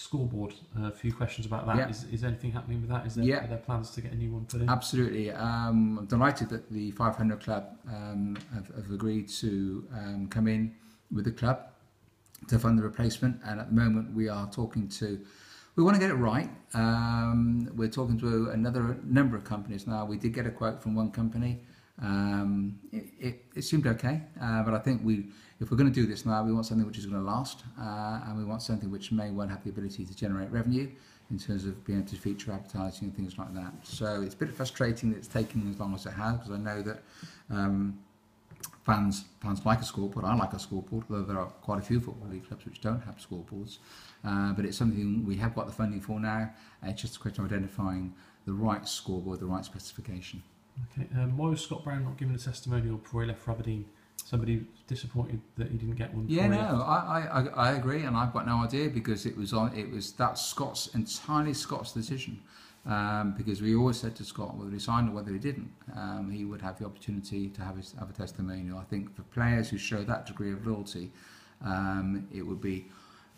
scoreboard. A few questions about that. Yeah. Is anything happening with that? Are there plans to get a new one put in? Absolutely. I'm delighted that the 500 Club have agreed to come in with the club to fund the replacement, and at the moment we want to get it right. We're talking to another number of companies now. We did get a quote from one company. It seemed okay, but I think if we're going to do this now, we want something which is going to last, and we want something which may well have the ability to generate revenue in terms of being able to feature advertising and things like that. So it's a bit frustrating that it's taking as long as it has, because I know that fans like a scoreboard. I like a scoreboard, although there are quite a few football league clubs which don't have scoreboards. But it's something we have got the funding for now. It's just a question of identifying the right scoreboard, the right specification. Okay. Why was Scott Brown not given a testimonial before he left for Aberdeen? Somebody disappointed that he didn't get one. Yeah, no, I agree, and I've got no idea, because that's entirely Scott's decision. Because we always said to Scott, whether he signed or whether he didn't, he would have the opportunity to have a testimonial. I think for players who show that degree of loyalty, it would be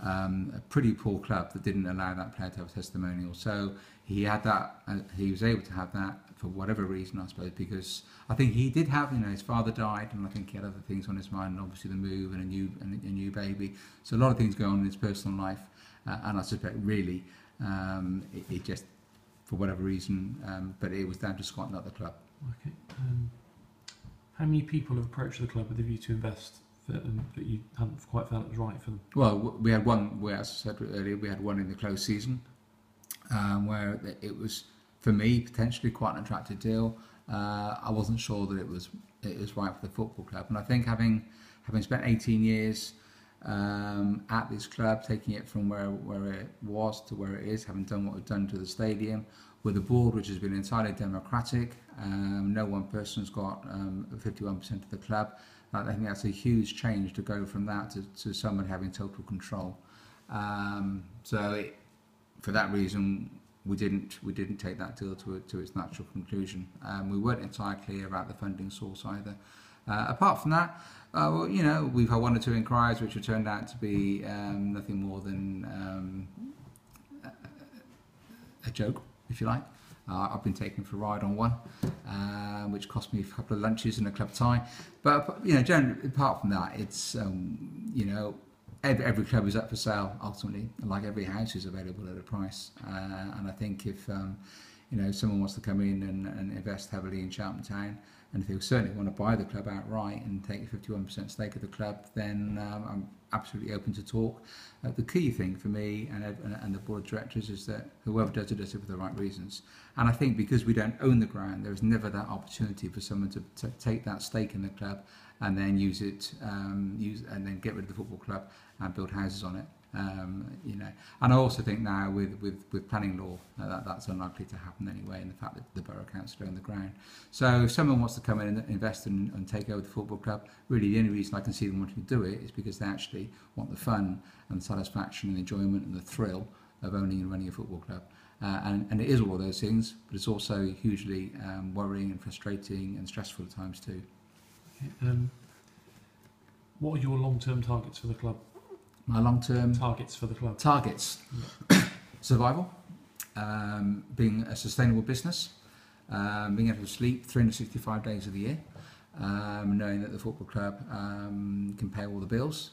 a pretty poor club that didn't allow that player to have a testimonial. So he had that, he was able to have that for whatever reason, I suppose, because I think he did have, his father died, and I think he had other things on his mind, and obviously the move and a new baby. So a lot of things going on in his personal life, and I suspect really it just, for whatever reason, but it was down to Scott, not the club. Okay. How many people have approached the club with a view to invest that you hadn't quite felt it was right for them? Well, we had one where, as I said earlier, we had one in the closed season where it was, for me, potentially quite an attractive deal. I wasn't sure that it was right for the football club, and I think having spent 18 years at this club, taking it from where it was to where it is, having done what we've done to the stadium, with a board which has been entirely democratic, no one person's got 51% of the club. I think that's a huge change to go from that to someone having total control. For that reason, we didn't take that deal to its natural conclusion. We weren't entirely clear about the funding source either. Apart from that, we've had one or two inquiries which have turned out to be nothing more than a joke, if you like. I've been taken for a ride on one, which cost me a couple of lunches and a club tie. But generally, apart from that, it's every club is up for sale ultimately, like every house is available at a price. And I think if someone wants to come in and invest heavily in Cheltenham Town, and if they certainly want to buy the club outright and take a 51% stake of the club, then I'm absolutely open to talk. The key thing for me and the board of directors is that whoever does it for the right reasons. And I think because we don't own the ground, there is never that opportunity for someone to take that stake in the club and then use it, and then get rid of the football club and build houses on it. And I also think now with planning law that's unlikely to happen anyway, and the fact that the borough council own the ground. So if someone wants to come in and invest and take over the football club, really the only reason I can see them wanting to do it is because they actually want the fun and the satisfaction and the enjoyment and the thrill of owning and running a football club. And it is all of those things, but it's also hugely worrying and frustrating and stressful at times too. Okay. What are your long-term targets for the club? My long-term targets for the club. Targets. Yeah. Survival, being a sustainable business, being able to sleep 365 days of the year, knowing that the football club can pay all the bills,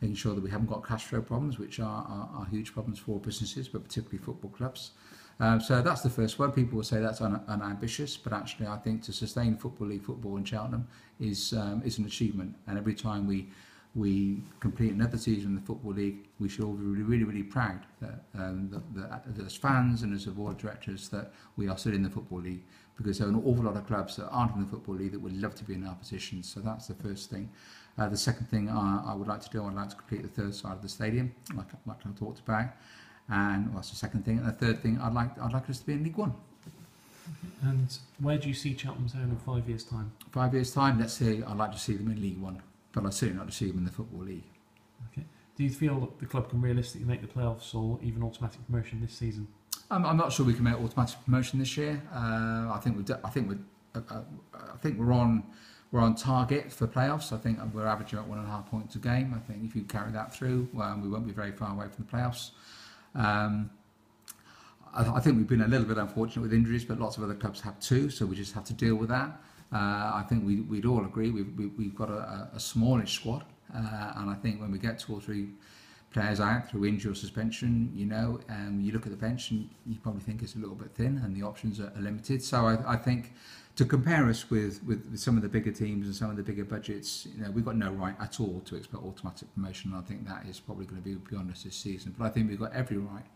making sure that we haven't got cash flow problems, which are huge problems for businesses, but particularly football clubs. So that's the first one. People will say that's unambitious, but actually I think to sustain Football League football in Cheltenham is an achievement. And every time we complete another season in the Football League, we should all be really, really proud that as fans and as a board of directors that we are still in the Football League, because there are an awful lot of clubs that aren't in the Football League that would love to be in our position. So that's the first thing. The second thing I would like to do, I'd like to complete the third side of the stadium, like I talked about. And that's the second thing. And the third thing, I'd like us to be in League One. And where do you see Cheltenham Town in 5 years' time? 5 years' time, let's say I'd like to see them in League One, but I'd certainly like to see them in the Football League. Okay. Do you feel that the club can realistically make the playoffs or even automatic promotion this season? I'm not sure we can make automatic promotion this year. I think we're on. we're on target for playoffs. I think we're averaging about 1.5 points a game. I think if you carry that through, well, we won't be very far away from the playoffs. I think we've been a little bit unfortunate with injuries, but lots of other clubs have too, so we just have to deal with that. I think we'd all agree we've got a smallish squad, and I think when we get 2 or 3 players out through injury or suspension, you look at the bench and you probably think it's a little bit thin and the options are limited. So I think to compare us with some of the bigger teams and some of the bigger budgets, we've got no right at all to expect automatic promotion. I think that is probably going to be beyond us this season. But I think we've got every right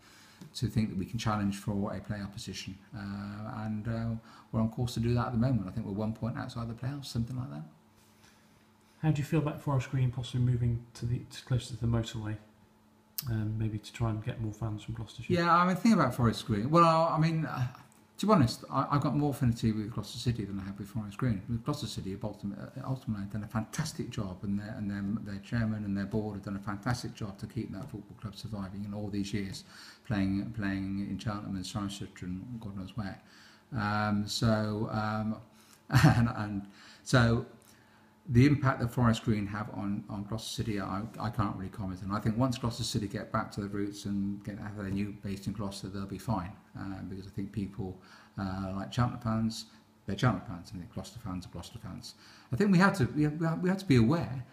to think that we can challenge for a playoff position, and we're on course to do that at the moment. I think we're 1 point outside the playoffs, something like that. How do you feel about Forest Green possibly moving to closer to the motorway, maybe to try and get more fans from Gloucestershire? Yeah, I mean, the thing about Forest Green, well, I mean, to be honest, I've got more affinity with Gloucester City than I have with Forest Green. With Gloucester City have ultimately done a fantastic job, and their chairman and their board have done a fantastic job to keep that football club surviving in all these years, playing in Cheltenham and Cirencester and God knows where. So the impact that Forest Green have on Gloucester City, I can't really comment on. I think once Gloucester City get back to the roots and have their new base in Gloucester, they'll be fine, because I think people like Cheltenham fans, they're Cheltenham fans, and Gloucester fans are Gloucester fans. I think we have to be aware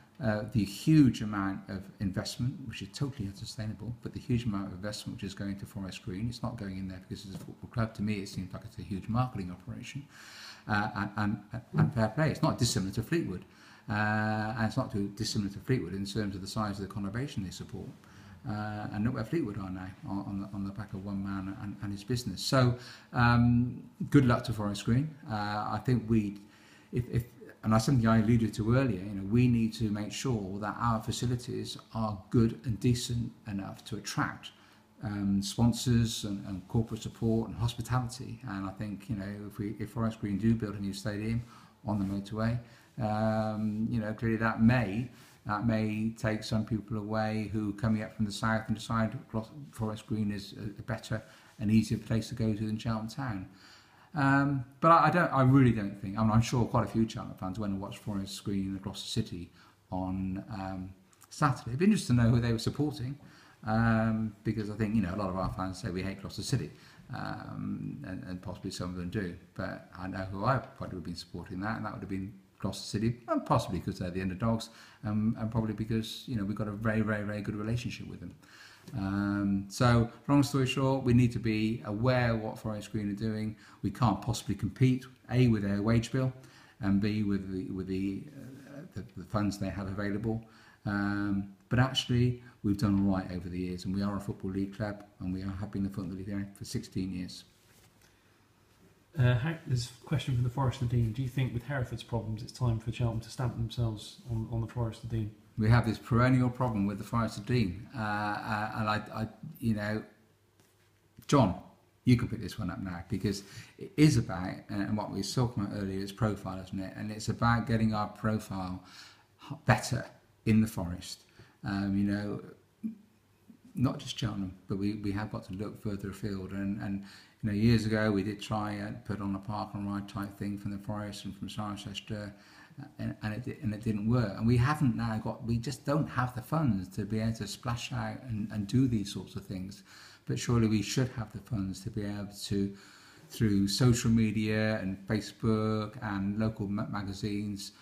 the huge amount of investment, which is totally unsustainable, but the huge amount of investment which is going to Forest Green. It's not going in there because it's a football club. To me, it seems like it's a huge marketing operation, and fair play. It's not dissimilar to Fleetwood. And it's not too dissimilar to Fleetwood in terms of the size of the conurbation they support. And look where Fleetwood are now, on the back of one man and his business. So good luck to Forest Green. I think and that's something I alluded to earlier, we need to make sure that our facilities are good and decent enough to attract sponsors and corporate support and hospitality. And I think, if Forest Green do build a new stadium on the motorway, clearly that may take some people away who coming up from the south and decide Forest Green is a better and easier place to go to than Cheltenham Town. But I really don't think. I'm sure quite a few Cheltenham fans went and watched Forest Green in Gloucester City on Saturday. It'd be interesting to know who they were supporting, because I think a lot of our fans say we hate Gloucester City. And possibly some of them do, but I know who I probably would have been supporting that, and that would have been Gloucester City, and possibly because they're the underdogs, and probably because we've got a very, very, very good relationship with them. So long story short, we need to be aware of what Forest Green are doing. We can't possibly compete A, with their wage bill, and B, with the funds they have available. But actually, we've done all right over the years, and we are a Football League club, and we have been the Football League for 16 years. There's a question from the Forest of Dean. Do you think with Hereford's problems, it's time for Cheltenham to stamp themselves on the Forest of Dean? We have this perennial problem with the Forest of Dean, and John, you can pick this one up now, because it is about, and what we were talking about earlier, is profile, isn't it? And it's about getting our profile better in the Forest. Not just Cheltenham, but we have got to look further afield. And years ago we did try and put on a park and ride type thing from the Forest and from Cirencester, and it didn't work. And we haven't now we just don't have the funds to be able to splash out and do these sorts of things. But surely we should have the funds to be able to, through social media and Facebook and local magazines,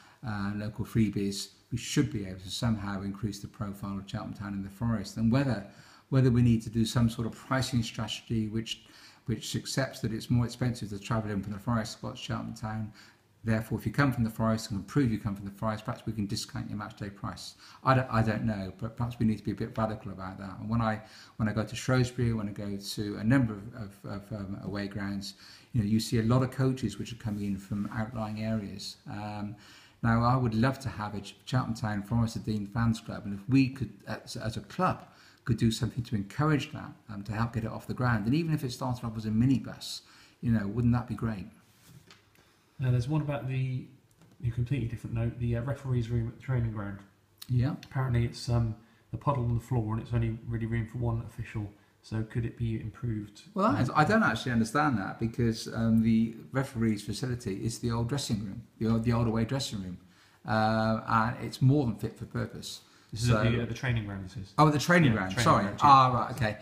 local freebies, we should be able to somehow increase the profile of Cheltenham Town in the Forest. And whether we need to do some sort of pricing strategy which accepts that it's more expensive to travel in from the Forest to watch Cheltenham Town. Therefore, if you come from the Forest and can prove you come from the Forest, perhaps we can discount your matchday price. I don't know, but perhaps we need to be a bit radical about that. And when I go to Shrewsbury, when I go to a number of away grounds, you see a lot of coaches which are coming in from outlying areas. Now, I would love to have a Cheltenham Town Forest of Dean fans club, and if we could, as a club, could do something to encourage that, to help get it off the ground, and even if it started off as a minibus, wouldn't that be great? There's one about a completely different note, the referees' room at the training ground. Yeah. Apparently it's the puddle on the floor, and it's only really room for one official. So could it be improved? Well, I don't actually understand that, because the referee's facility is the old dressing room, the old away dressing room. and it's more than fit for purpose. This is at the training ground, this is? Oh, the training Yeah, ground, training sorry. ground, yeah. Right, okay.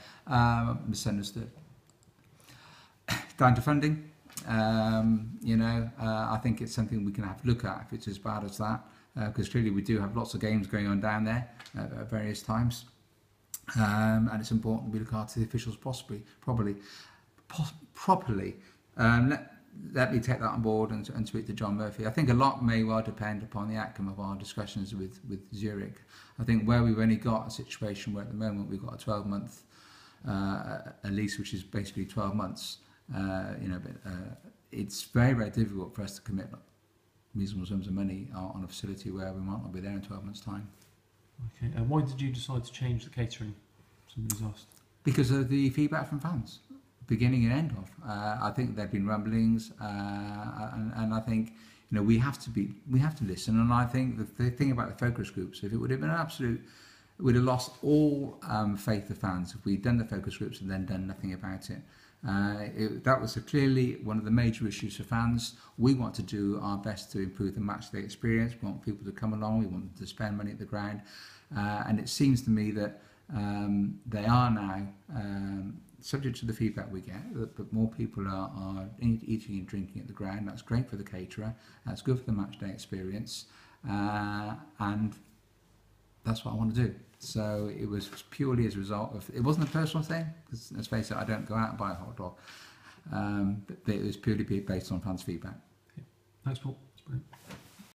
Misunderstood. Down to funding. I think it's something we can have a look at if it's as bad as that, because clearly we do have lots of games going on down there at various times, and it's important we look after the officials properly. Let me take that on board and speak to John Murphy. I think a lot may well depend upon the outcome of our discussions with Zurich. I think where we've only got a situation where at the moment we've got a 12-month a lease, which is basically 12 months. But it's very, very difficult for us to commit reasonable sums of money on a facility where we might not be there in 12 months' time. Okay, and why did you decide to change the catering? Somebody's asked. Because of the feedback from fans, beginning and end of. I think there've been rumblings, and I think we have to listen. And I think the thing about the focus groups, if it would have been an absolute, we'd have lost all faith of fans if we'd done the focus groups and then done nothing about it. That was clearly one of the major issues for fans. We want to do our best to improve the matchday experience. We want people to come along. We want them to spend money at the ground. And it seems to me that they are now, subject to the feedback we get, that more people are eating and drinking at the ground. That's great for the caterer. That's good for the matchday experience. And that's what I want to do. So it was purely as a result of, it wasn't a personal thing, because let's face it, I don't go out and buy a hot dog, but it was purely based on fans' feedback. Yeah. Thanks, Paul. That's brilliant.